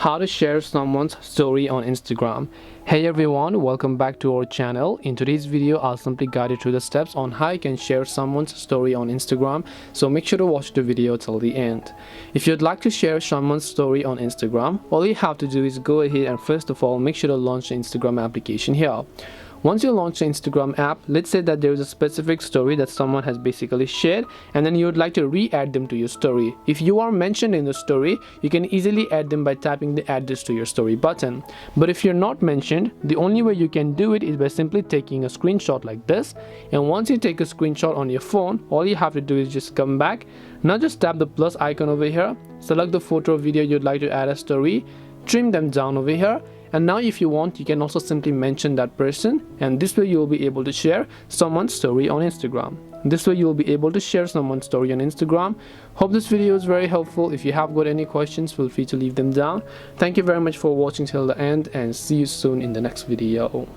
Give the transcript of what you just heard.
How to share someone's story on Instagram. Hey everyone, welcome back to our channel. In today's video, I'll simply guide you through the steps on how you can share someone's story on Instagram, so make sure to watch the video till the end. If you'd like to share someone's story on Instagram, all you have to do is go ahead and first of all make sure to launch the Instagram application here. Once you launch the Instagram app, let's say that there is a specific story that someone has basically shared and then you would like to re-add them to your story. If you are mentioned in the story, you can easily add them by tapping the add this to your story button. But if you're not mentioned, the only way you can do it is by simply taking a screenshot like this. And once you take a screenshot on your phone, all you have to do is just come back. Now just tap the plus icon over here, select the photo or video you'd like to add a story, trim them down over here. And now if you want, you can also simply mention that person, and this way you will be able to share someone's story on Instagram. This way you will be able to share someone's story on Instagram. Hope this video is very helpful. If you have got any questions, feel free to leave them down. Thank you very much for watching till the end, and see you soon in the next video.